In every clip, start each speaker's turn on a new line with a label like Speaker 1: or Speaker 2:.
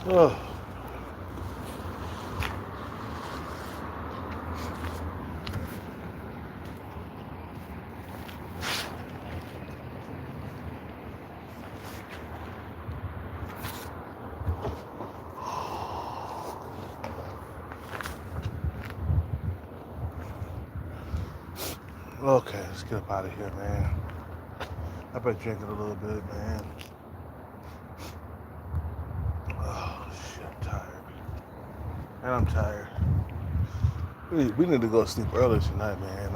Speaker 1: Oh, okay, let's get up out of here, man. I've been drinking a little bit, man. Oh, shit, I'm tired. And I'm tired. We need to go to sleep early tonight, man.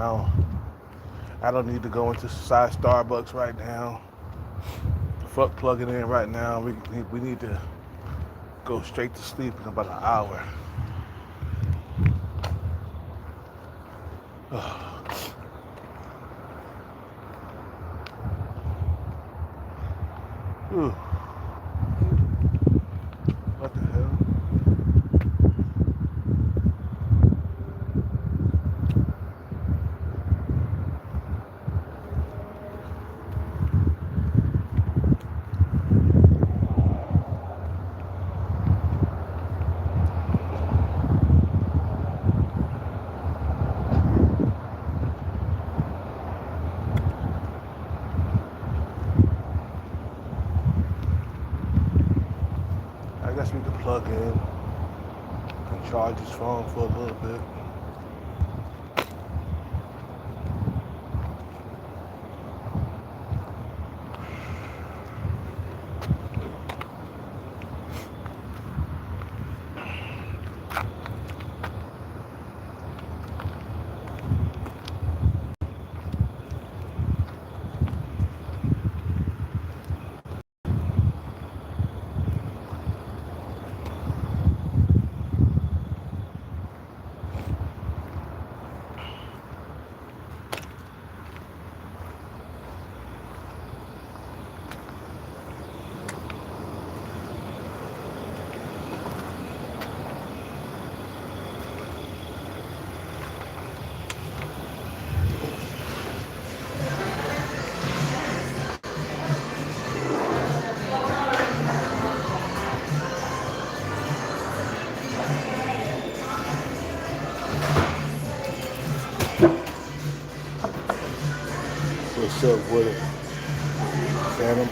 Speaker 1: I don't need to go into side Starbucks right now. Fuck plugging in right now. We need to go straight to sleep in about an hour. Ooh, what the hell? I guess we could plug in and charge his phone for a little bit. What's up with it, Phantom?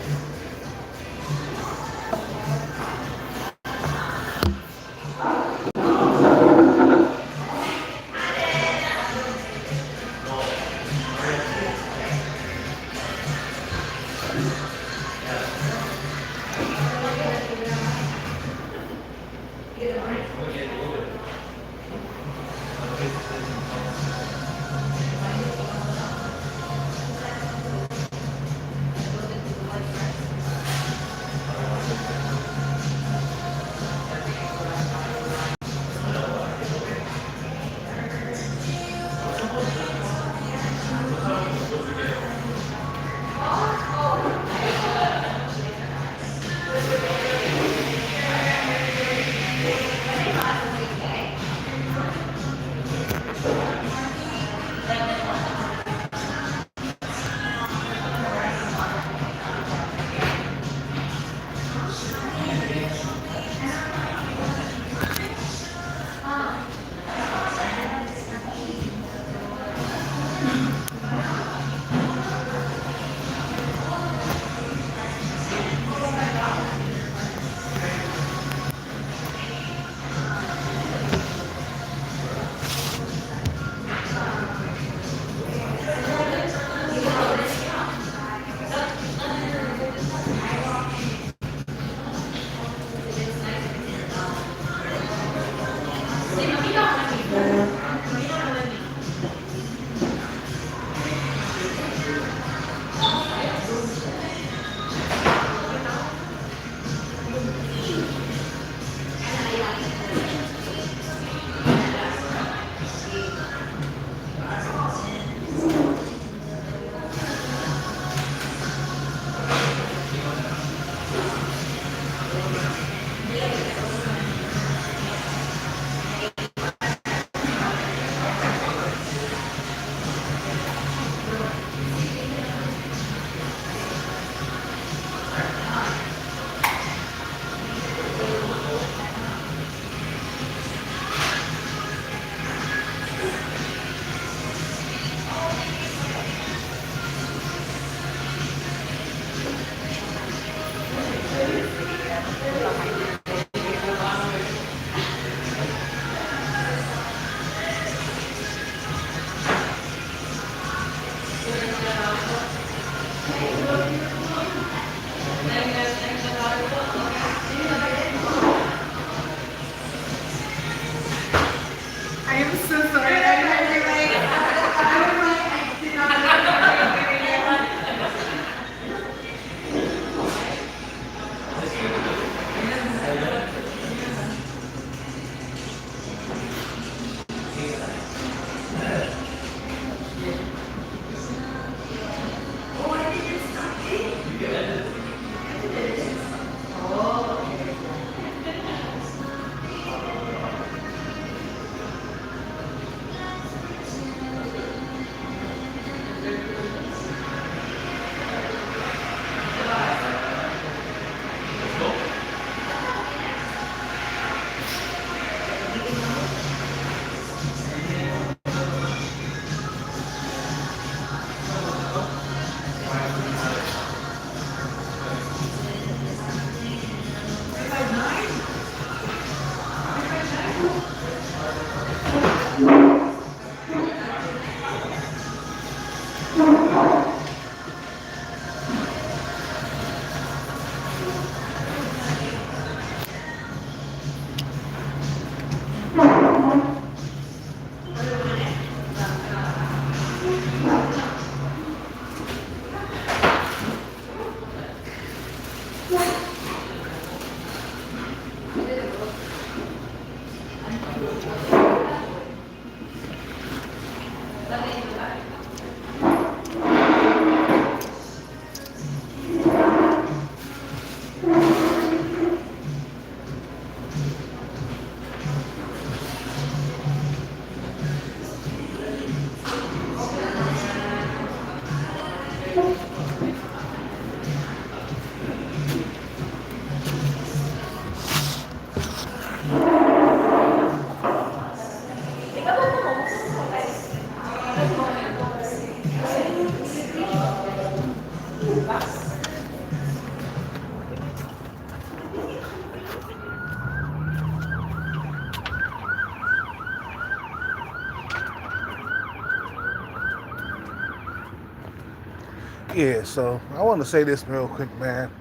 Speaker 1: Yeah, so I want to say this real quick, man.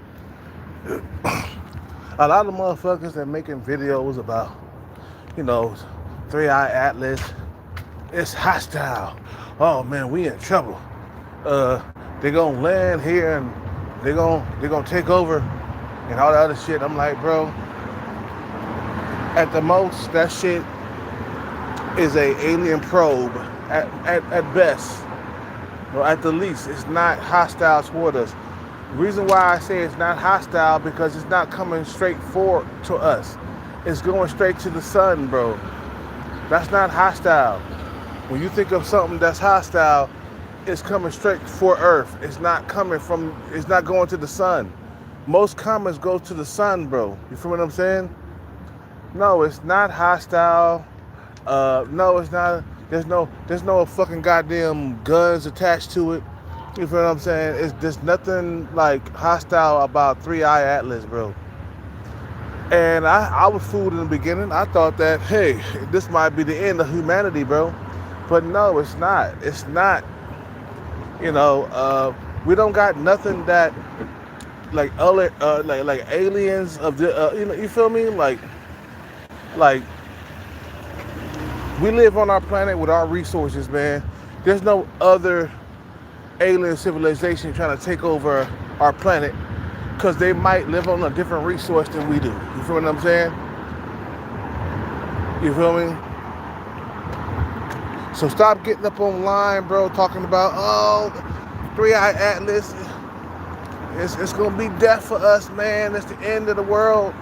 Speaker 1: A lot of motherfuckers that making videos about, you know, Three Eye Atlas, it's hostile. Oh man, we in trouble. Uh, they gonna land here and they gonna take over and all that other shit. I'm like, bro, at the most, that shit is a alien probe. At best, or at the least, it's not hostile toward us. The reason why I say it's not hostile because it's not coming straight forward to us. It's going straight to the sun, bro. That's not hostile. When you think of something that's hostile, it's coming straight for Earth. It's not going to the sun. Most comets go to the sun, bro. You feel what I'm saying? No, it's not hostile. No, it's not. There's no fucking goddamn guns attached to it. You feel what I'm saying? There's nothing like hostile about Three Eye Atlas, bro. And I was fooled in the beginning. I thought that, hey, this might be the end of humanity, bro. But no, it's not. It's not. You know, we don't got nothing that like other like aliens of the you know, you feel me? Like we live on our planet with our resources, man. There's no other alien civilization trying to take over our planet because they might live on a different resource than we do. You feel what I'm saying? You feel me? So stop getting up online, bro, talking about, oh, Three Eye Atlas, it's gonna be death for us, man. It's the end of the world.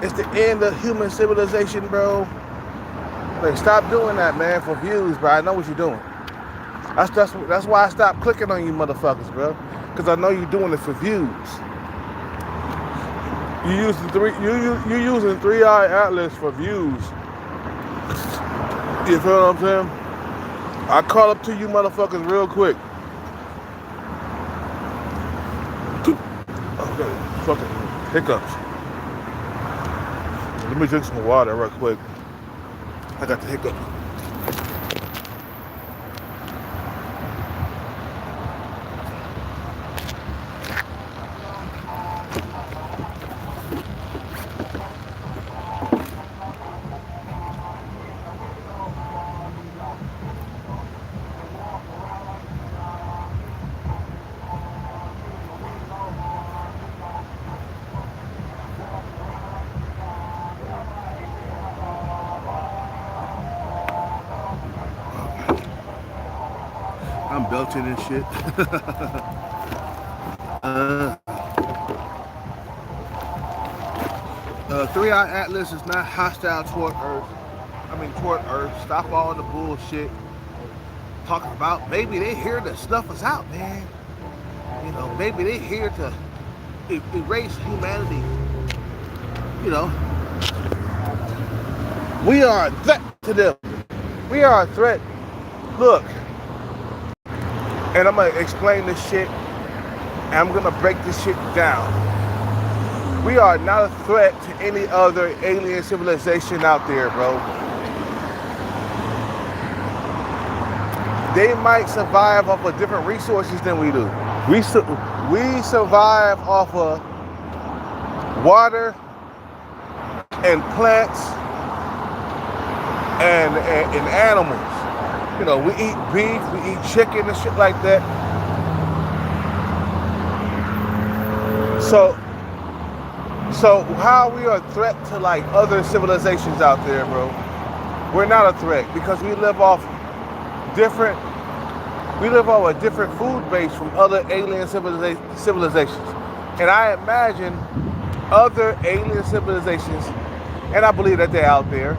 Speaker 1: It's the end of human civilization, bro. Like, stop doing that, man, for views, bro. I know what you're doing. That's why I stopped clicking on you motherfuckers, bro. Because I know you're doing it for views. You using Three Eye Atlas for views. You feel what I'm saying? I call up to you motherfuckers real quick. Okay, fucking hiccups. Let me drink some water real quick. I got the hiccup. I'm belching and shit. Three Eye Atlas is not hostile toward Earth. Stop all the bullshit talking about. Maybe they here to snuff us out, man. You know, maybe they here to erase humanity. You know, we are a threat to them. We are a threat. Look. And I'm going to explain this shit, and I'm going to break this shit down. We are not a threat to any other alien civilization out there, bro. They might survive off of different resources than we do. We survive off of water and plants and animals. You know, we eat beef, we eat chicken and shit like that. So, So how we are a threat to like other civilizations out there, bro? We're not a threat because different we live off a different food base from other alien civilizations. And I imagine other alien civilizations, and I believe that they're out there.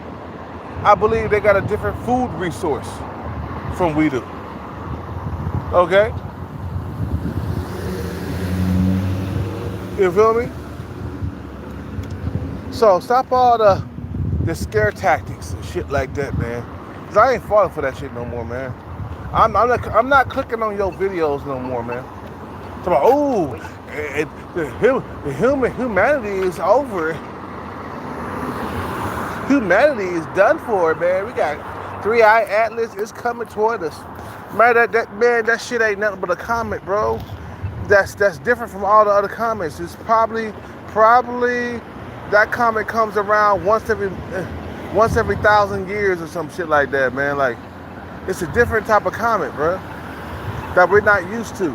Speaker 1: I believe they got a different food resource from we do. Okay? You feel me? So stop all the scare tactics and shit like that, man. Cause I ain't falling for that shit no more, man. I'm not clicking on your videos no more, man. So, oh, humanity is over. Humanity is done for, man. We got Three-Eye Atlas is coming toward us. Man, that shit ain't nothing but a comet, bro. That's different from all the other comets. It's probably that comet comes around once every 1,000 years or some shit like that, man. Like, it's a different type of comet, bro, that we're not used to.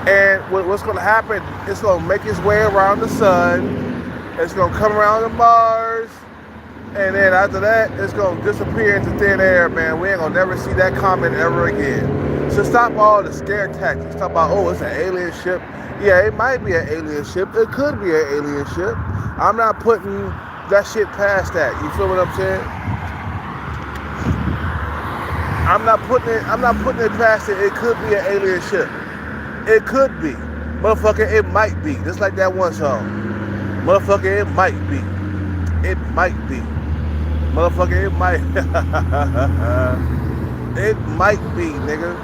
Speaker 1: And what's going to happen, it's going to make its way around the sun. It's going to come around to Mars. And then after that, it's going to disappear into thin air, man. We ain't going to never see that comet ever again. So stop all the scare tactics. Talk about, oh, it's an alien ship. Yeah, it might be an alien ship. It could be an alien ship. I'm not putting that shit past that. You feel what I'm saying? I'm not putting it past it. It could be an alien ship. It could be. Motherfucker, it might be. Just like that one song. Motherfucker, it might be. It might be. Motherfucker, it might. It might be, nigga.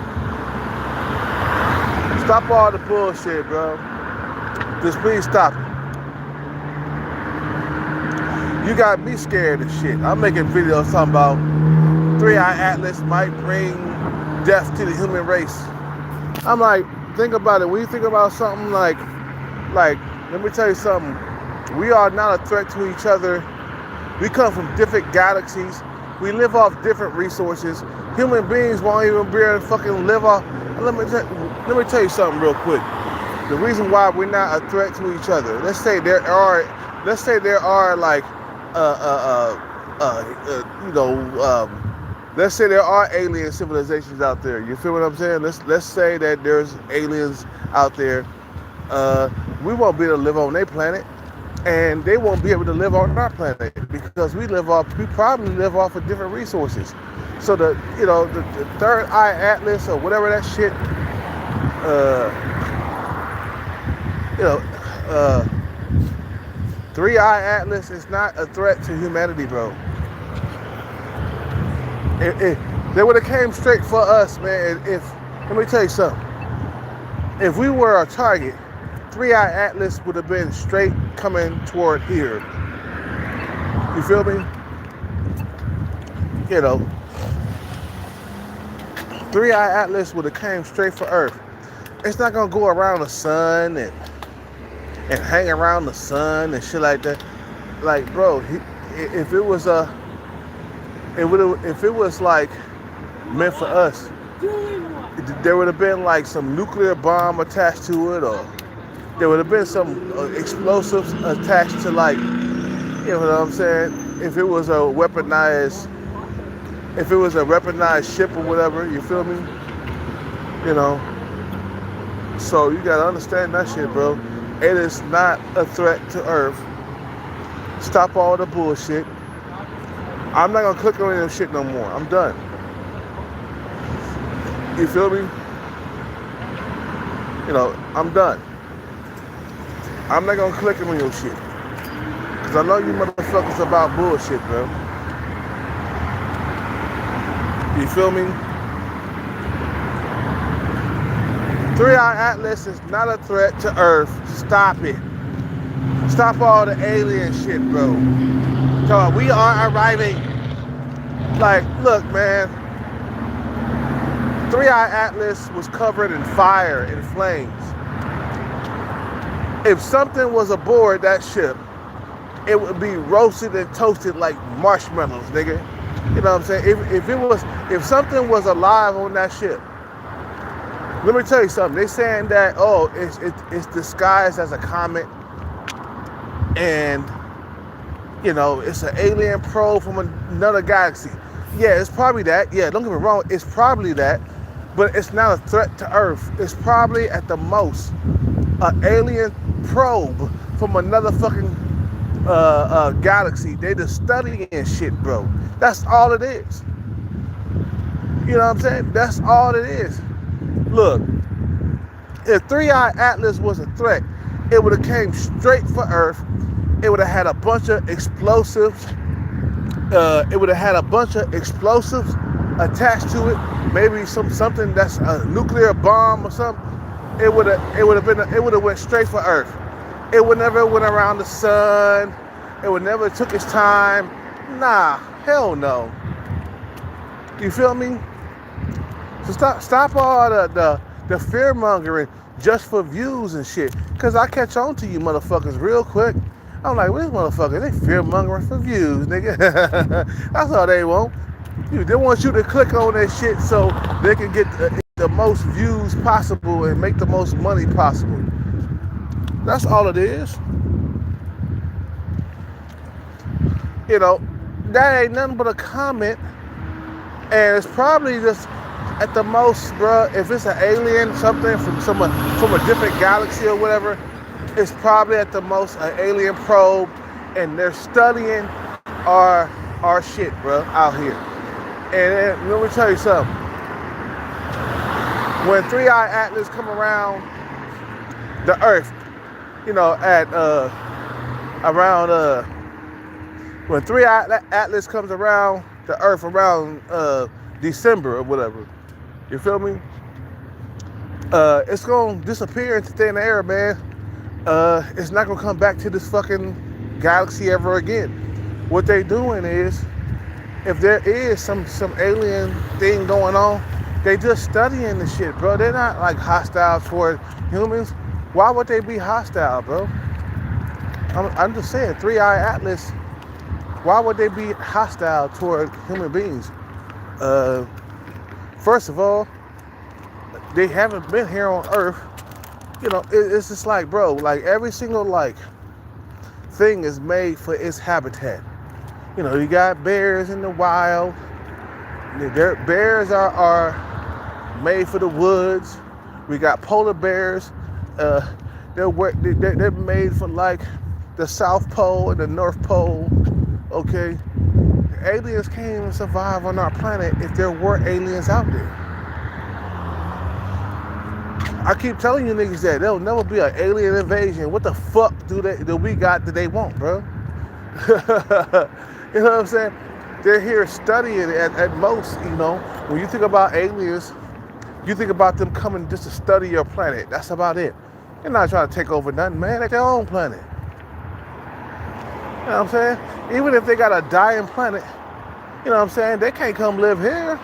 Speaker 1: Stop all the bullshit, bro. Just please stop it. You got me scared of shit. I'm making videos talking about Three-Eye Atlas might bring death to the human race. I'm like, think about it. When you think about something like, let me tell you something. We are not a threat to each other. We come from different galaxies. We live off different resources. Human beings won't even be able to fucking live off. Let me tell you something real quick. The reason why we're not a threat to each other. Let's say there are like, let's say there are alien civilizations out there. You feel what I'm saying? Let's say that there's aliens out there. We won't be able to live on their planet, and they won't be able to live on our planet because we probably live off of different resources. So the Third Eye Atlas or whatever that shit, Three-Eye Atlas is not a threat to humanity, bro. They would have came straight for us, man. Let me tell you something. If we were a target, Three-Eye Atlas would have been straight coming toward here. You feel me? Three-Eye Atlas would have came straight for Earth. It's not gonna go around the sun and hang around the sun and shit like that. Like, bro, if it was like meant for us, there would have been like some nuclear bomb attached to it, or there would have been some explosives attached to, like, you know what I'm saying? If it was a weaponized ship or whatever, you feel me? So you gotta understand that shit, bro. It is not a threat to Earth. Stop all the bullshit. I'm not gonna click on any of shit no more. I'm done. You feel me? I'm done. I'm not gonna click on your shit. Cause I know you motherfuckers about bullshit, bro. You feel me? Three-Eye Atlas is not a threat to Earth. Stop it. Stop all the alien shit, bro. So we are arriving. Like, look, man. Three-Eye Atlas was covered in fire and flames. If something was aboard that ship, it would be roasted and toasted like marshmallows, nigga. You know what I'm saying? If something was alive on that ship, let me tell you something. They saying that, it's disguised as a comet. and it's an alien probe from another galaxy. Yeah, it's probably that. Yeah, don't get me wrong, it's probably that, but it's not a threat to Earth. It's probably at the most an alien probe from another fucking galaxy. They just studying shit, bro. That's all it is. You know what I'm saying? That's all it is. Look, if Three-Eye Atlas was a threat, it would have came straight for Earth. It would have had a bunch of explosives. Attached to it. Maybe something that's a nuclear bomb or something. It would have went straight for Earth. It would never went around the sun. It would never took its time. Nah, hell no. You feel me? So stop all the fear mongering just for views and shit. Cause I catch on to you motherfuckers real quick. I'm like, well, this motherfucker, they fear mongering for views, nigga. That's all they want. They want you to click on that shit so they can get the most views possible and make the most money possible. That's all it is. That ain't nothing but a comment, and it's probably just at the most, bruh, if it's an alien, something from a different galaxy or whatever, it's probably at the most an alien probe, and they're studying our shit, bruh, out here. And let me tell you something. When Three-Eye Atlas come around the Earth, when Three-Eye Atlas comes around the Earth around December or whatever, you feel me? It's gonna disappear into thin air, man. It's not gonna come back to this fucking galaxy ever again. What they doing is, if there is some alien thing going on, they just studying the shit, bro. They're not like hostile toward humans. Why would they be hostile, bro? I'm just saying, Three-Eye Atlas, why would they be hostile toward human beings? First of all, they haven't been here on Earth. It's just like, bro, like every single thing is made for its habitat. You got bears in the wild. Bears are made for the woods. We got polar bears. They're made for the South Pole and the North Pole. Okay, aliens can't even survive on our planet if there were aliens out there. I keep telling you niggas that there'll never be an alien invasion. What the fuck do we got that they want, bro? You know what I'm saying? They're here studying at most, When you think about aliens, you think about them coming just to study your planet. That's about it. They're not trying to take over nothing, man. They're their own planet. You know what I'm saying? Even if they got a dying planet, you know what I'm saying? They can't come live here.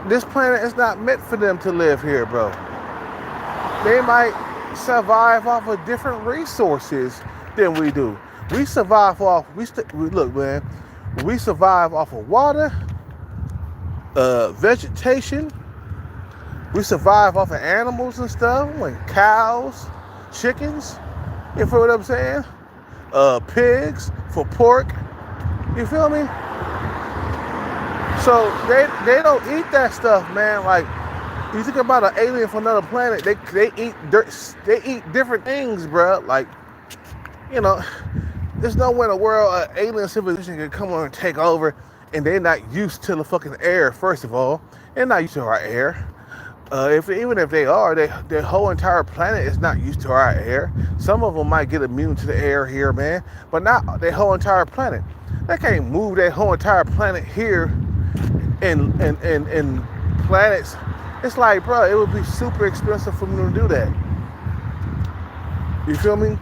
Speaker 1: This planet is not meant for them to live here, bro. They might survive off of different resources than we do. We survive off, look, man, we survive off of water, vegetation. We survive off of animals and stuff, like cows, chickens. You feel what I'm saying? Pigs for pork. You feel me? So they don't eat that stuff, man. Like, you think about an alien from another planet, they eat different things, bro. Like, there's nowhere in the world an alien civilization can come on and take over, and they're not used to the fucking air. First of all, they're not used to our air. Even if they are, their whole entire planet is not used to our air. Some of them might get immune to the air here, man, but not their whole entire planet. They can't move their whole entire planet here in planets. It's like, bro, it would be super expensive for them to do that. You feel me?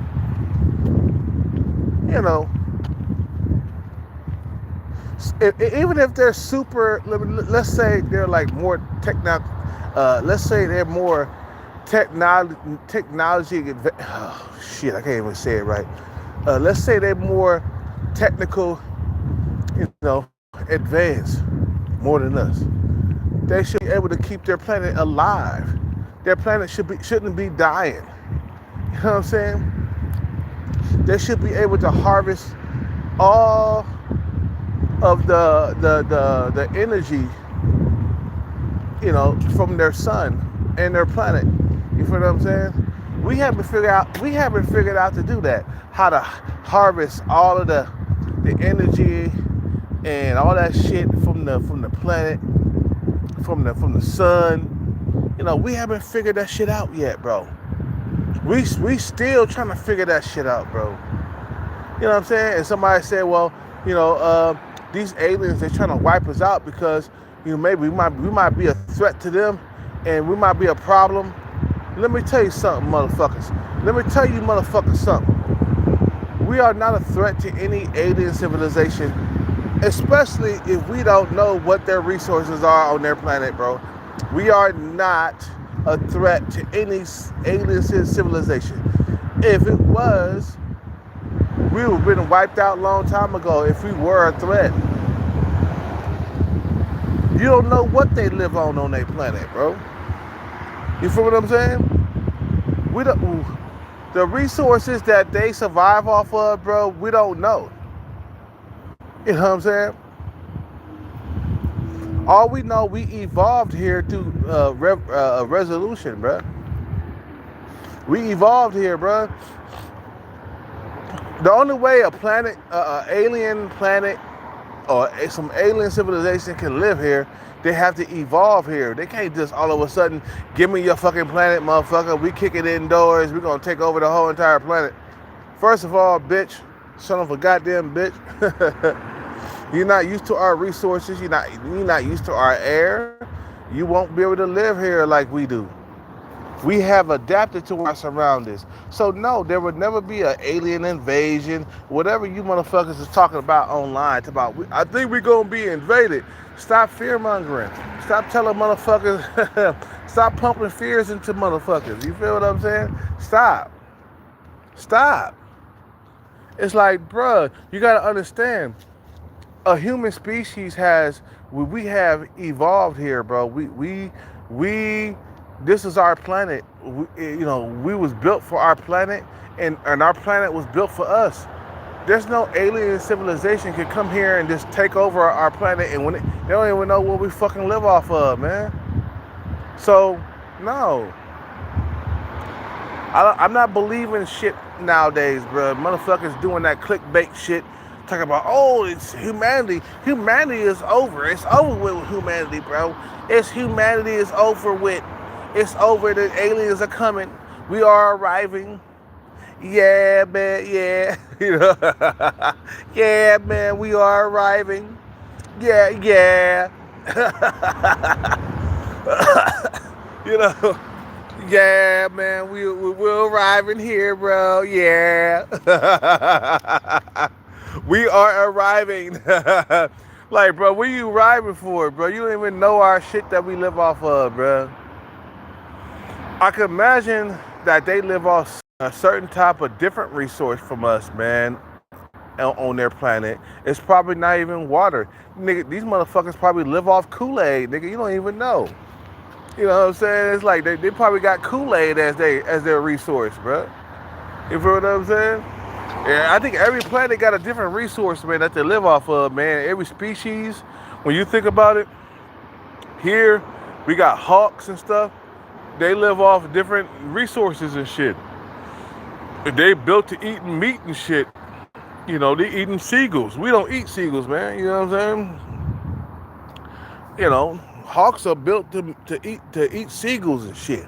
Speaker 1: Even if they're super, let's say they're like more let's say they're more technology. Oh shit, I can't even say it right. Let's say they're more technical, advanced, more than us. They should be able to keep their planet alive. Their planet shouldn't be dying. You know what I'm saying? They should be able to harvest all of the energy, from their sun and their planet. You feel what I'm saying? We haven't figured out to do that. How to harvest all of the energy and all that shit from the planet, from the sun. We haven't figured that shit out yet, bro. We still trying to figure that shit out, bro. You know what I'm saying? And somebody said, well, these aliens, they're trying to wipe us out because, maybe we might be a threat to them and we might be a problem. Let me tell you something, motherfuckers. Let me tell you, motherfuckers, something. We are not a threat to any alien civilization, especially if we don't know what their resources are on their planet, bro. We are not a threat to any alien civilization. If it was, we would have been wiped out a long time ago if we were a threat. You don't know what they live on their planet, bro. You feel what I'm saying? The resources that they survive off of, bro, we don't know. You know what I'm saying? All we know, we evolved here through resolution, bro. We evolved here, bro. The only way a planet, alien planet, or some alien civilization can live here, they have to evolve here. They can't just all of a sudden, give me your fucking planet, motherfucker. We kick it indoors. We're going to take over the whole entire planet. First of all, bitch, son of a goddamn bitch. You're not used to our resources. You're not used to our air. You won't be able to live here like we do. We have adapted to our surroundings. So no, there would never be an alien invasion. Whatever you motherfuckers is talking about online, I think we're going to be invaded. Stop fear-mongering. Stop telling motherfuckers, stop pumping fears into motherfuckers. You feel what I'm saying? Stop. It's like, bruh, you got to understand, a human species we have evolved here, bro. This is our planet. We was built for our planet, and our planet was built for us. There's no alien civilization can come here and just take over our planet, and they don't even know what we fucking live off of, man. So, no. I'm not believing shit nowadays, bro. Motherfuckers doing that clickbait shit, talking about, it's humanity. Humanity is over. It's over with humanity, bro. Humanity is over with. It's over. The aliens are coming. We are arriving. Yeah, man. Yeah. Yeah, man. We are arriving. Yeah. Yeah, man. We're arriving here, bro. Yeah. We are arriving. Like, bro, what are you arriving for, bro? You don't even know our shit that we live off of, bro. I can imagine that they live off a certain type of different resource from us, man, on their planet. It's probably not even water. Nigga, these motherfuckers probably live off Kool-Aid, nigga. You don't even know. You know what I'm saying? It's like they probably got Kool-Aid as their resource, bro. You feel what I'm saying? Yeah, I think every planet got a different resource, man, that they live off of, man. Every species, when you think about it, here we got hawks and stuff. They live off different resources and shit. They built to eating meat and shit. They eating seagulls. We don't eat seagulls, man. You know what I'm saying? Hawks are built to eat seagulls and shit.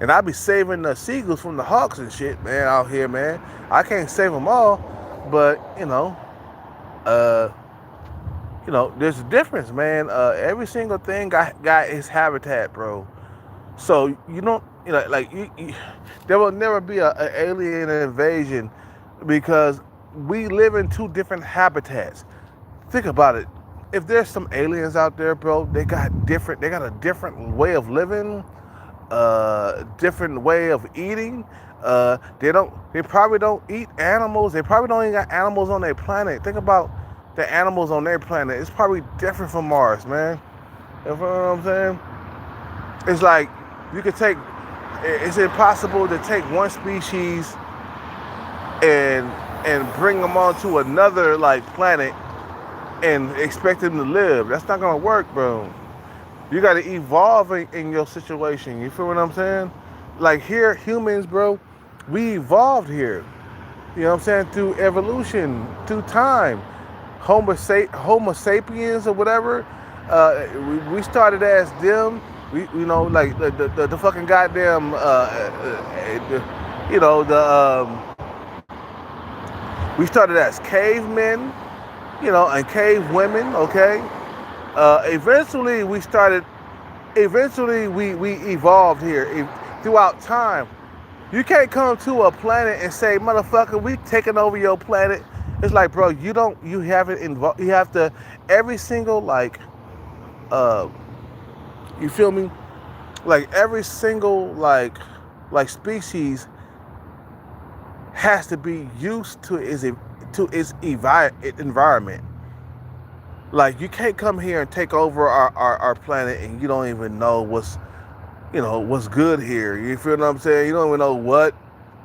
Speaker 1: And I be saving the seagulls from the hawks and shit, man, out here, man. I can't save them all, but there's a difference, man. Every single thing got its habitat, bro. So there will never be an alien invasion because we live in two different habitats. Think about it. If there's some aliens out there, bro, they got a different way of living, different way of eating. They probably don't eat animals. They probably don't even got animals on their planet. Think about the animals on their planet. It's probably different from Mars, man. You know what I'm saying? It's like it's impossible to take one species and bring them onto another like planet and expect them to live. That's not gonna work, bro. You gotta evolve in your situation. You feel what I'm saying? Like here, humans, bro, we evolved here. You know what I'm saying? Through evolution, through time. Homo sapiens or whatever. We started as them. Like the fucking goddamn, you know, the we started as cavemen, and cave women. Okay. Eventually, we evolved here throughout time. You can't come to a planet and say, motherfucker, we taking over your planet. It's like, bro, you haven't involved, you have to, every single, like, uh, you feel me? Like, every single, species has to be used to its environment. Like, you can't come here and take over our planet and you don't even know what's good here. You feel what I'm saying? You don't even know what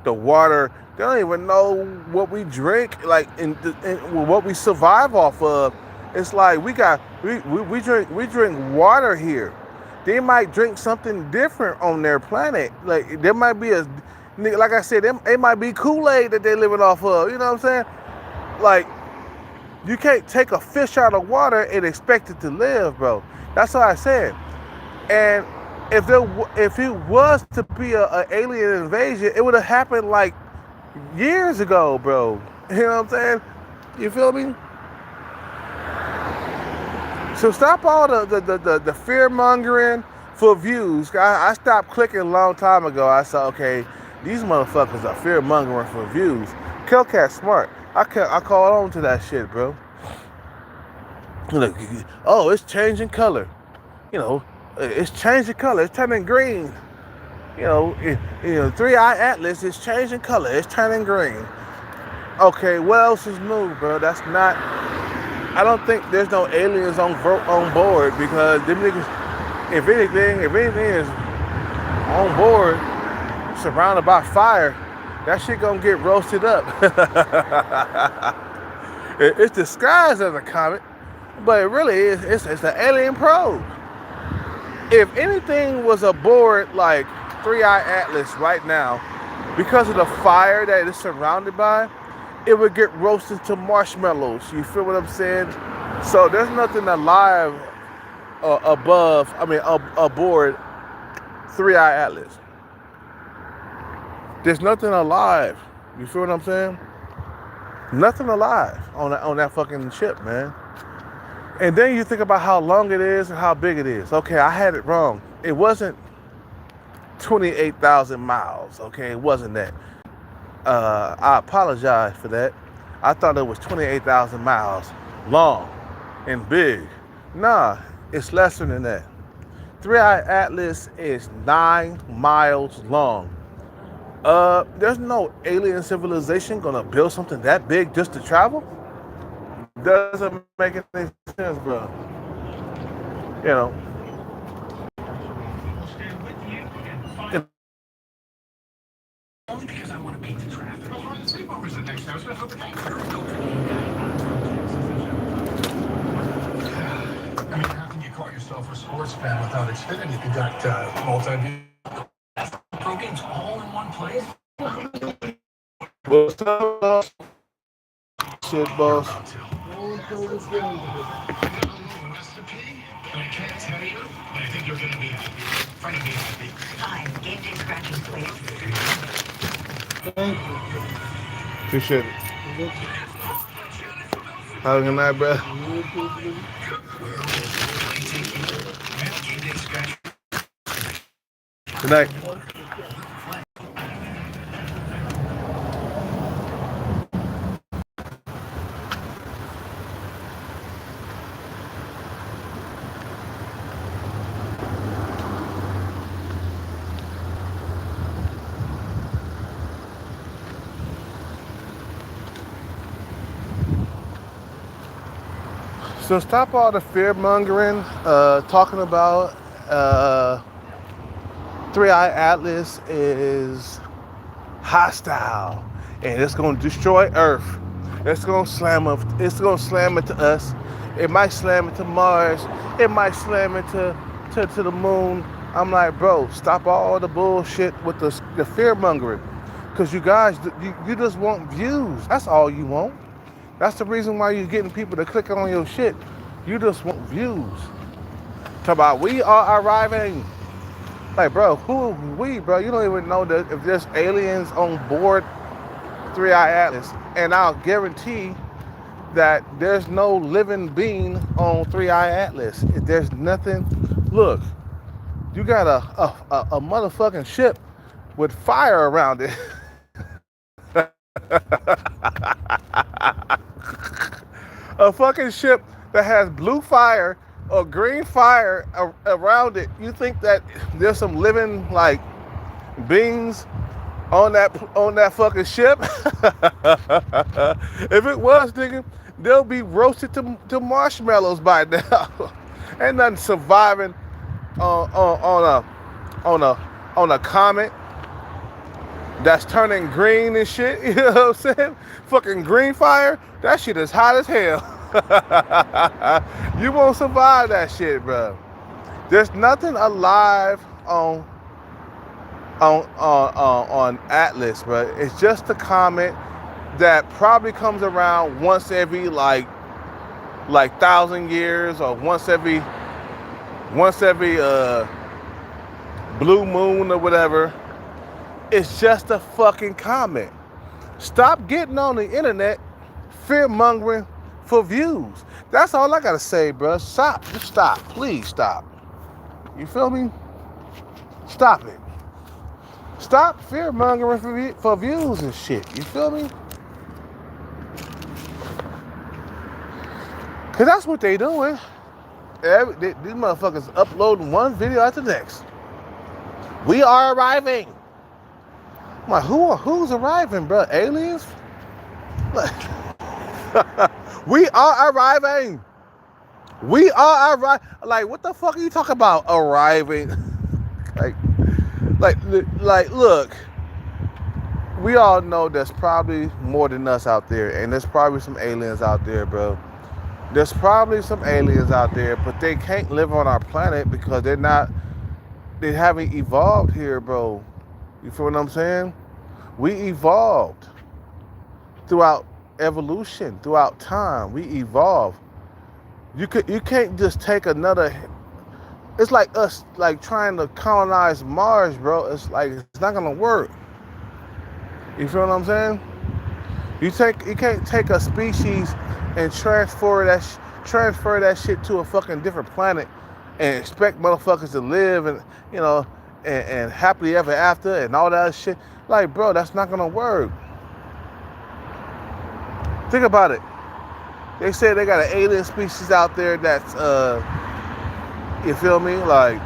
Speaker 1: the water. They don't even know what we drink, like in what we survive off of. It's like we drink water here. They might drink something different on their planet. Like there might be like I said, it might be Kool-Aid that they're living off of. You know what I'm saying? Like you can't take a fish out of water and expect it to live, bro. That's what I said. And if it was to be an alien invasion, it would have happened like years ago, bro. You know what I'm saying? You feel me? So stop all the fear mongering for views. I stopped clicking a long time ago. I said, okay, these motherfuckers are fear mongering for views. Killcat smart. I caught on to that shit, bro. Look, oh, it's changing color. It's changing color. It's turning green. 3-Eye Atlas is changing color. It's turning green. Okay, what else is new, bro? That's not. I don't think there's no aliens on board because them niggas, if anything is on board, surrounded by fire, that shit gonna get roasted up. It's disguised as a comet, but it really is. It's an alien probe. If anything was aboard like 3-Eye Atlas right now, because of the fire that it's surrounded by, it would get roasted to marshmallows. You feel what I'm saying? So there's nothing alive aboard 3-Eye Atlas. There's nothing alive. You feel what I'm saying? Nothing alive on that fucking ship, man. And then you think about how long it is and how big it is. Okay, I had it wrong. It wasn't 28,000 miles. Okay, it wasn't that. I apologize for that. I thought it was 28,000 miles long and big. Nah, it's lesser than that. 3-Eye Atlas is 9 miles long. There's no alien civilization gonna build something that big just to travel. Doesn't make any sense, bro. You know. Only because I want to beat the traffic. Sleepovers the next house. I mean, how can you call yourself a sports fan without Xfinity if you got multi pro games all in one place? What's up, shit, boss? I can't tell you, but I think you're going to be happy. Try to be happy. Fine. Game day scratches, please. Thank you. Appreciate it. Have a good night, bro. Good night. So stop all the fear mongering, talking about 3-Eye Atlas is hostile. and it's gonna destroy Earth. It's gonna slam it. It's gonna slam it to us. It might slam it to Mars. It might slam it to the moon. I'm like, bro, stop all the bullshit with the fear mongering, because you guys, you just want views. That's all you want. That's the reason why you're getting people to click on your shit. You just want views. Talk about we are arriving. Like, bro, who are we, bro? You don't even know that if there's aliens on board 3i Atlas, and I'll guarantee that there's no living being on 3i Atlas. There's nothing. Look, you got a motherfucking ship with fire around it. A fucking ship that has blue fire or green fire around it. You think that there's some living like beings on that fucking ship? If it was, nigga, they'll be roasted to marshmallows by now. Ain't nothing surviving on a comet that's turning green and shit. You know what I'm saying? Fucking green fire. That shit is hot as hell. You won't survive that shit, bro. There's nothing alive on Atlas, bro. It's just a comet that probably comes around once every like 1,000 years, or once every blue moon or whatever. It's just a fucking comet. Stop getting on the internet fear mongering for views. That's all I gotta say, bro. Stop. Just stop. Please stop. You feel me? Stop it. Stop fear mongering for views and shit. You feel me? Cause that's what they doing. These motherfuckers uploading one video after the next. We are arriving. I'm like, who's arriving, bro? Aliens? We are arriving. We are arriving. Like, what the fuck are you talking about? Arriving? like, look. We all know there's probably more than us out there, and there's probably some aliens out there, bro. There's probably some aliens out there, but they can't live on our planet because they haven't evolved here, bro. You feel what I'm saying? We evolved throughout evolution, throughout time. We evolved. You can't just take another. It's like us like trying to colonize Mars, bro. It's like it's not gonna work. You feel what I'm saying? You can't take a species and transfer that shit to a fucking different planet and expect motherfuckers to live and and happily ever after and all that shit. Like, bro, that's not gonna work. Think about it. They say they got an alien species out there that's you feel me? Like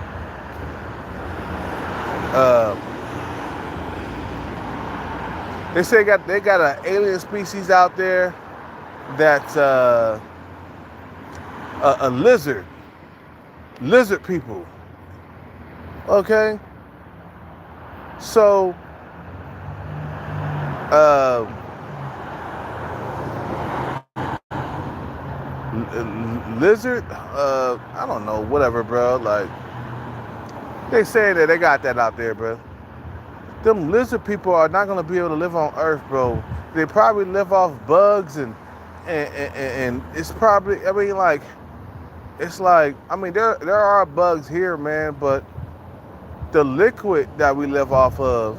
Speaker 1: they say they got an alien species out there that's a lizard people. Okay? So lizard, I don't know, whatever, bro. Like, they say that they got that out there, bro. Them lizard people are not gonna be able to live on Earth, bro. They probably live off bugs and it's probably, I mean, like, it's like, I mean, there are bugs here, man, but the liquid that we live off of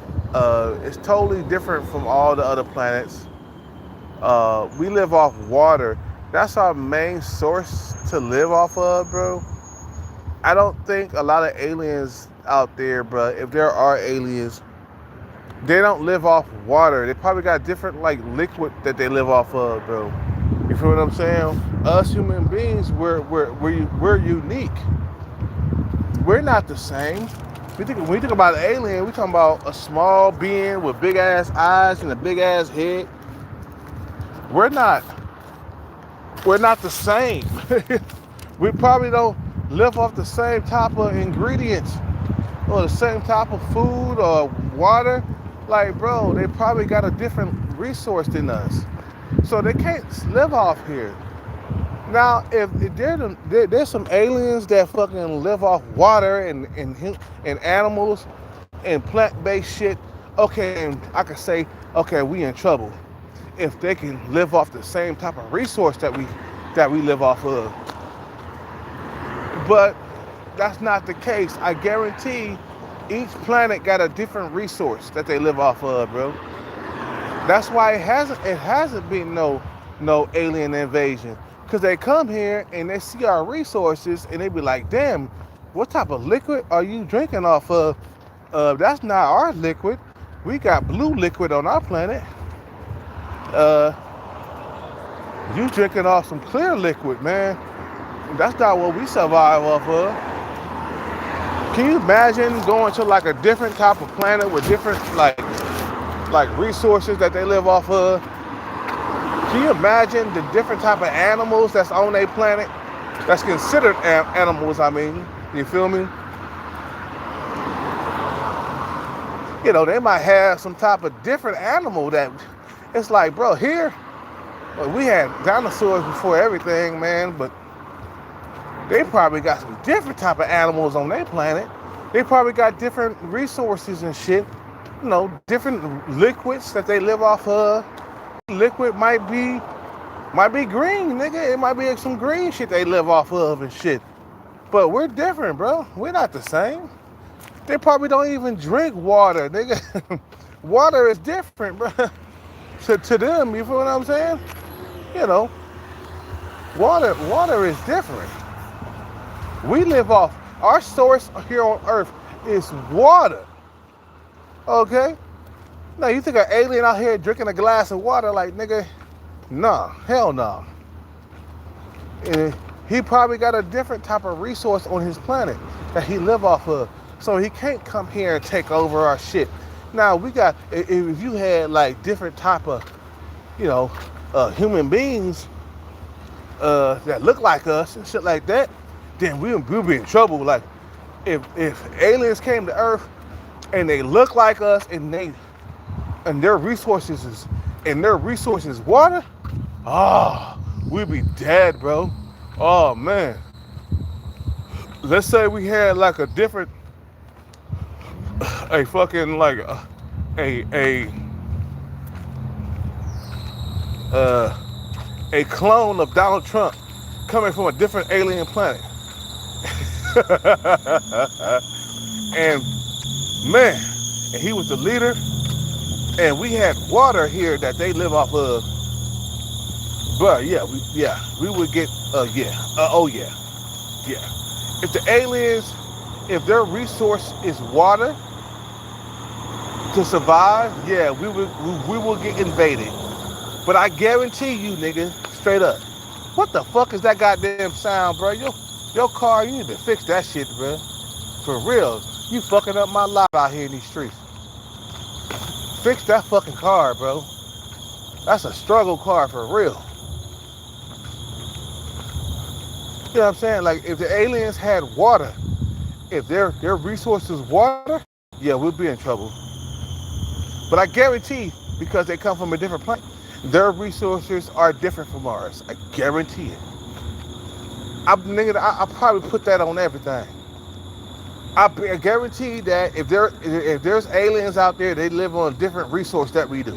Speaker 1: is totally different from all the other planets. We live off water. That's our main source to live off of, bro. I don't think a lot of aliens out there, bro, if there are aliens, they don't live off water. They probably got different, like, liquid that they live off of, bro. You feel what I'm saying? Us human beings, we're unique. We're not the same. When we think about an alien, we talking about a small being with big ass eyes and a big ass head. We're not the same. We probably don't live off the same type of ingredients or the same type of food or water. Like, bro, they probably got a different resource than us. So they can't live off here. Now, if there's some aliens that fucking live off water and animals and plant-based shit, okay, I could say, okay, we in trouble if they can live off the same type of resource that we live off of. But that's not the case. I guarantee each planet got a different resource that they live off of, bro. That's why it hasn't been no alien invasion. Cause they come here and they see our resources and they be like, damn, what type of liquid are you drinking off of? That's not our liquid. We got blue liquid on our planet. You drinking off some clear liquid, man. That's not what we survive off of. Can you imagine going to like a different type of planet with different like resources that they live off of? Can you imagine the different type of animals that's on a planet? That's considered animals, I mean. You feel me? You know, they might have some type of different animal that it's like, bro, here, well, we had dinosaurs before everything, man, but they probably got some different type of animals on their planet. They probably got different resources and shit. You know, different liquids that they live off of. Liquid might be green, nigga. It might be some green shit they live off of and shit. But we're different, bro. We're not the same. They probably don't even drink water, nigga. Water is different, bro. To them, you feel what I'm saying? You know, water is different. We live off, our source here on Earth is water. Okay? Now, you think an alien out here drinking a glass of water, like, nigga, nah, hell no. And he probably got a different type of resource on his planet that he live off of. So he can't come here and take over our shit. Now, if you had, like, different type of, you know, human beings that look like us and shit like that, then we'll be in trouble. Like, if aliens came to Earth and they look like us and their resources is water, we'd be dead, bro. Oh man. Let's say we had like a different, a fucking like a clone of Donald Trump coming from a different alien planet. And man, and he was the leader, and we had water here that they live off of. But we would get yeah. If the aliens, if their resource is water to survive, yeah, we will get invaded. But I guarantee you, nigga, straight up, what the fuck is that goddamn sound, bro? Your car, you need to fix that shit, bro. For real, you fucking up my life out here in these streets. Fix that fucking car, bro. That's a struggle car for real. You know what I'm saying? Like, if the aliens had water, if their resource is water, yeah, we'll be in trouble. But I guarantee, because they come from a different planet, their resources are different from ours. I guarantee it. I probably put that on everything. I guarantee that if there's aliens out there, they live on a different resource that we do.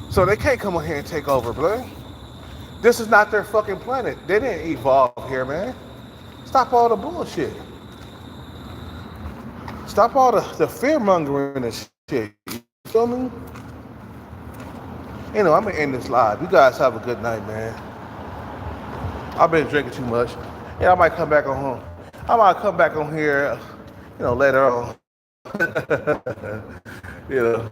Speaker 1: So they can't come on here and take over, blood. This is not their fucking planet. They didn't evolve here, man. Stop all the bullshit. Stop all the fear-mongering and shit. You feel me? You know, I'm going to end this live. You guys have a good night, man. I've been drinking too much. Yeah, I might come back on home. I might come back on here, you know, later on. You know.